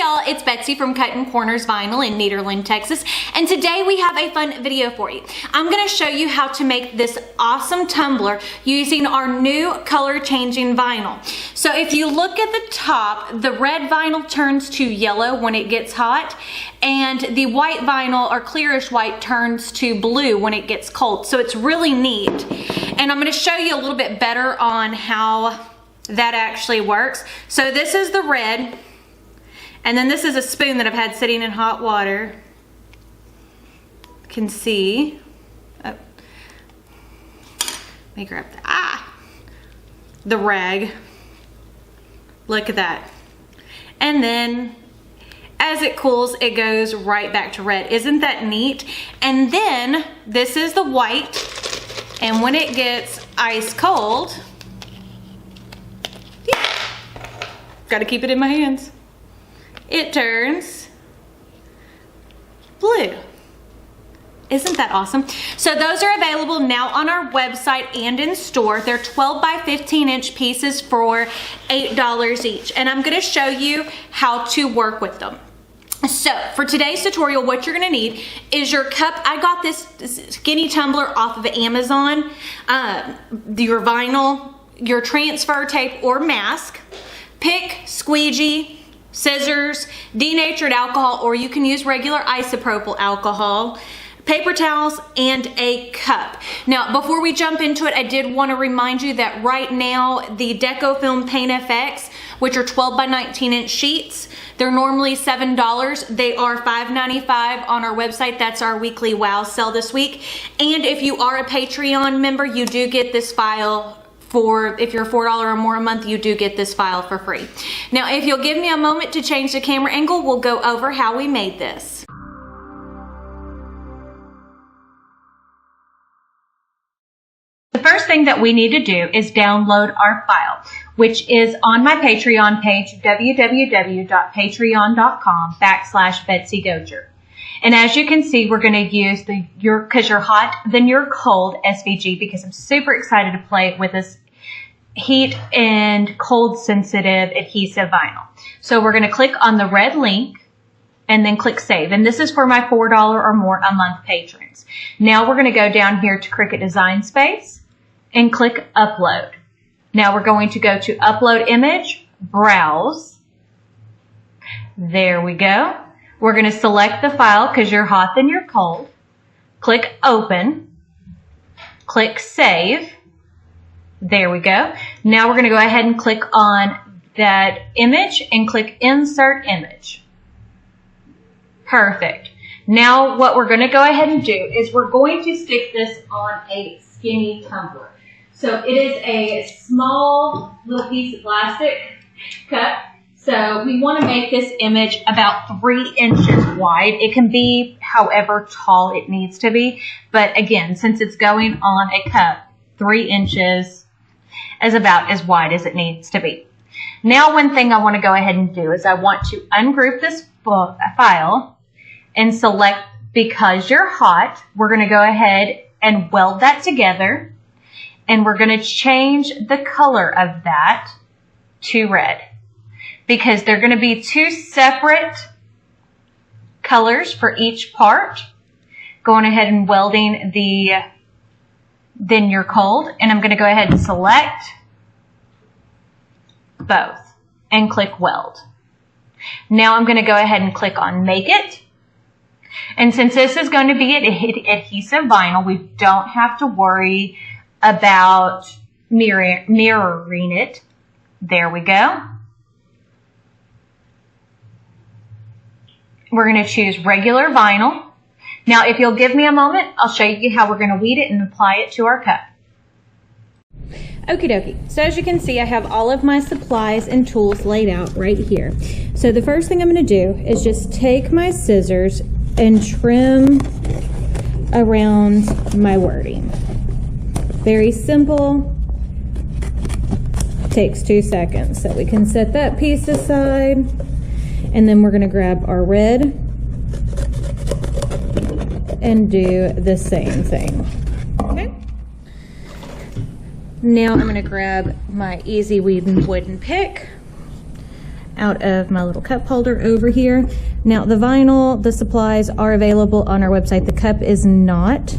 y'all, it's Betsy from Cuttin Corners Vinyl in Nederland, Texas, and today we have a fun video for you. I'm going to show you how to make this awesome tumbler using our new color changing vinyl. So if you look at the top, the red vinyl turns to yellow when it gets hot, and the white vinyl, or clearish white, turns to blue when it gets cold. So it's really neat, and I'm going to show you a little bit better on how that actually works. So this is the red, and then this is a spoon that I've had sitting in hot water. You can see. Oh. Let me grab that. The rag. Look at that. And then as it cools, it goes right back to red. Isn't that neat? And then this is the white, and when it gets ice cold, got to keep it in my hands, it turns blue. Isn't that awesome? So those are available now on our website and in store. They're 12 by 15 inch pieces for $8 each. And I'm going to show you how to work with them. So for today's tutorial, what you're going to need is your cup. I got this skinny tumbler off of Amazon, your vinyl, your transfer tape or mask, pick, squeegee, scissors, denatured alcohol, or you can use regular isopropyl alcohol, paper towels, and a cup. Now, before we jump into it, I did want to remind you that right now, the Deco Film Paint FX, which are 12 by 19 inch sheets, they're normally $7. They are $5.95 on our website. That's our weekly wow sale this week. And if you are a Patreon member, you do get this file for, if you're $4 or more a month, you do get this file for free. Now, if you'll give me a moment to change the camera angle, we'll go over how we made this. The first thing that we need to do is download our file, which is on my Patreon page, www.patreon.com/BetsyGocher. And as you can see, we're going to use the because you're hot, then you're cold SVG, because I'm super excited to play with this heat and cold sensitive adhesive vinyl. So we're going to click on the red link and then click save. And this is for my $4 or more a month patrons. Now we're going to go down here to Cricut Design Space and click upload. Now we're going to go to upload image, browse. There we go. We're going to select the file because you're hot, then you're cold. Click open. Click save. There we go. Now we're going to go ahead and click on that image and click insert image. Perfect. Now what we're going to go ahead and do is we're going to stick this on a skinny tumbler. So it is a small little piece of plastic cup. So we want to make this image about 3 inches wide. It can be however tall it needs to be. But again, since it's going on a cup, 3 inches is about as wide as it needs to be. Now one thing I want to go ahead and do is I want to ungroup this file and select because you're hot. We're going to go ahead and weld that together. And we're going to change the color of that to red, because they're going to be 2 separate colors for each part. Going ahead and welding the then you're cold, and I'm going to go ahead and select both and click weld. Now I'm going to go ahead and click on make it. And since this is going to be an adhesive vinyl, we don't have to worry about mirroring it. There we go. We're going to choose regular vinyl. Now, if you'll give me a moment, I'll show you how we're going to weed it and apply it to our cup. Okie dokie. So as you can see, I have all of my supplies and tools laid out right here. So the first thing I'm going to do is just take my scissors and trim around my wording. Very simple. Takes 2 seconds. So we can set that piece aside. And then we're going to grab our red and do the same thing. Okay. Now I'm going to grab my Easy Weeding wooden pick out of my little cup holder over here. Now the vinyl, the supplies are available on our website. The cup is not.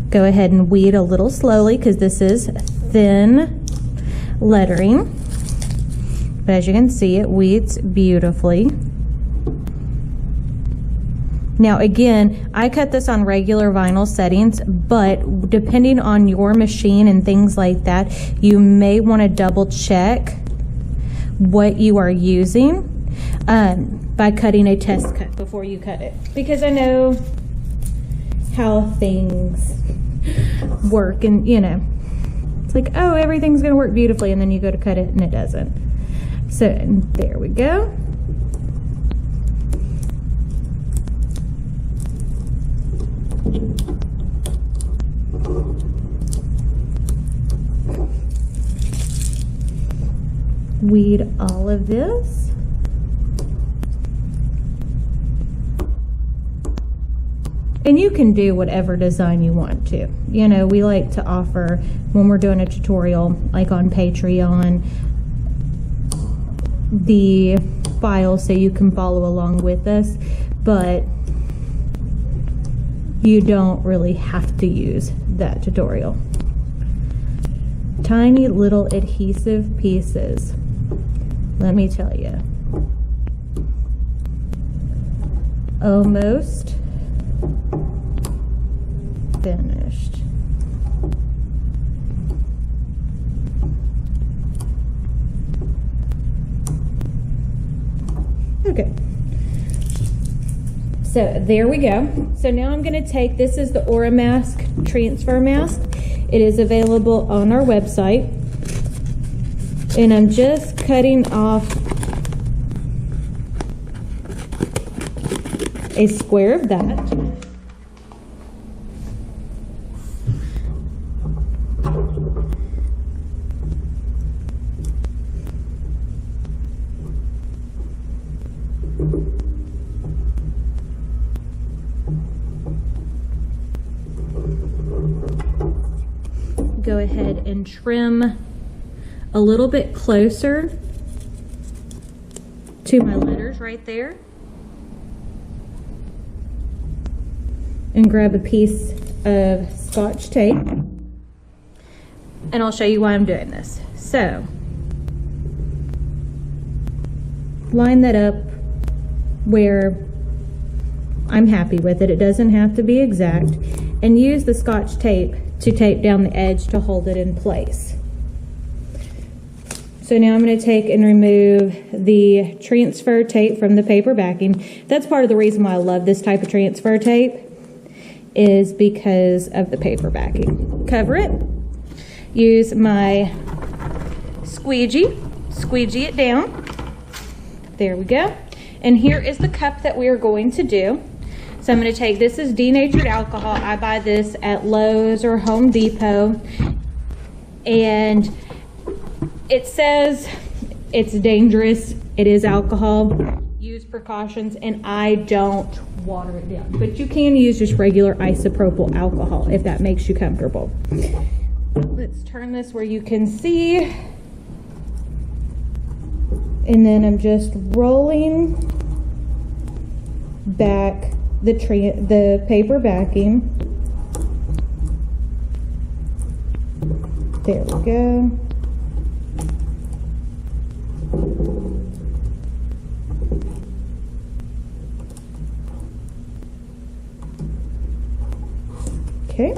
Go ahead and weed a little slowly because this is thin lettering. But as you can see, it weeds beautifully. Now again, I cut this on regular vinyl settings, but depending on your machine and things like that, you may want to double check what you are using by cutting a test cut before you cut it. Because I know how things work, and you know, it's like, oh, everything's gonna work beautifully, and then you go to cut it and it doesn't. So there we go. Weed all of this. And you can do whatever design you want to. You know, we like to offer, when we're doing a tutorial, like on Patreon, the files so you can follow along with us, but you don't really have to use that tutorial. Tiny little adhesive pieces. Let me tell you. Almost finished. Okay. So there we go. So now I'm going to take, this is the Aura Mask Transfer Mask. It is available on our website. And I'm just cutting off a square of that. Go ahead and trim a little bit closer to my letters right there, and grab a piece of Scotch tape, and I'll show you why I'm doing this. So line that up where I'm happy with it. It doesn't have to be exact, and use the Scotch tape to tape down the edge to hold it in place. So now I'm going to take and remove the transfer tape from the paper backing. That's part of the reason why I love this type of transfer tape, is because of the paper backing. Cover it. Use my squeegee it down. There we go. And here is the cup that we are going to do. So I'm going to take, this is denatured alcohol. I buy this at Lowe's or Home Depot. And it says it's dangerous. It is alcohol. Use precautions, and I don't water it down. But you can use just regular isopropyl alcohol if that makes you comfortable. Let's turn this where you can see. And then I'm just rolling back the paper backing. There we go. Okay.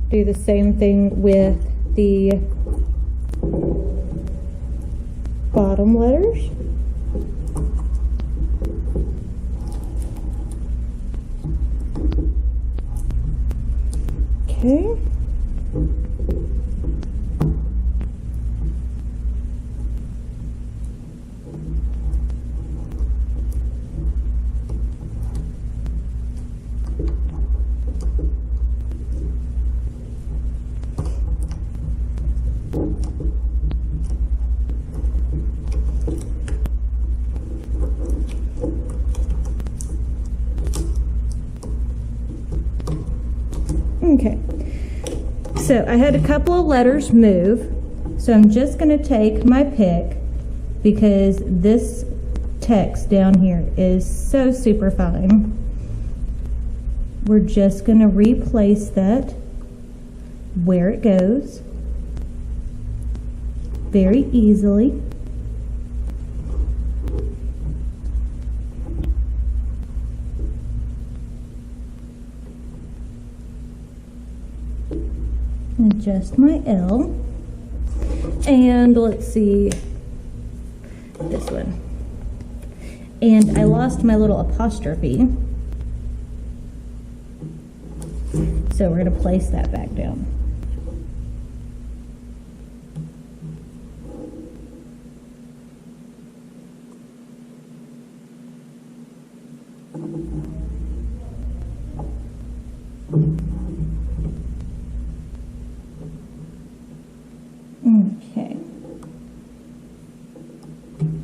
Do the same thing with the bottom letters. Okay. Okay, so I had a couple of letters move, so So I'm just going to take my pick, because this text down here is so super fine. We're just going to replace that where it goes very easily. Adjust my L, and let's see this one. And I lost my little apostrophe, so we're going to place that back down. Okay,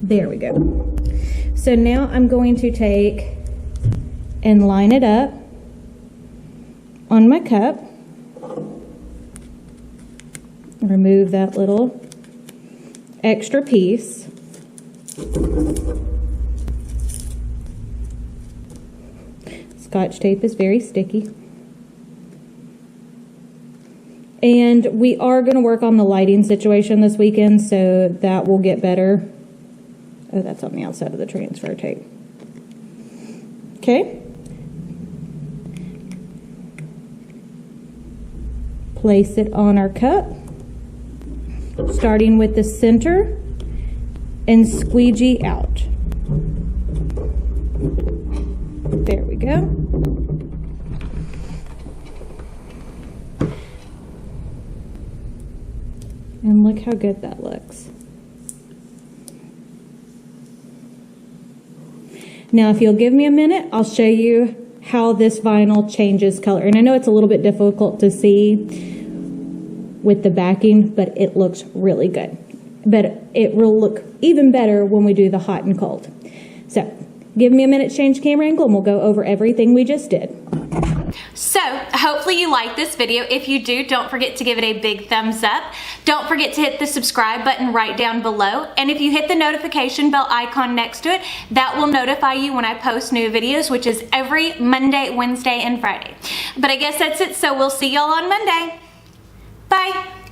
there we go. So now I'm going to take and line it up on my cup. Remove that little extra piece. Scotch tape is very sticky. And we are going to work on the lighting situation this weekend, so that will get better. Oh, that's on the outside of the transfer tape. Okay. Place it on our cup, starting with the center and squeegee out. There we go. And look how good that looks. Now, if you'll give me a minute, I'll show you how this vinyl changes color. And I know it's a little bit difficult to see with the backing, but it looks really good. But it will look even better when we do the hot and cold. So, give me a minute to change camera angle and we'll go over everything we just did. So, hopefully you like this video. If you do, don't forget to give it a big thumbs up. Don't forget to hit the subscribe button right down below. And if you hit the notification bell icon next to it, that will notify you when I post new videos, which is every Monday, Wednesday, and Friday. But I guess that's it, so we'll see y'all on Monday. Bye.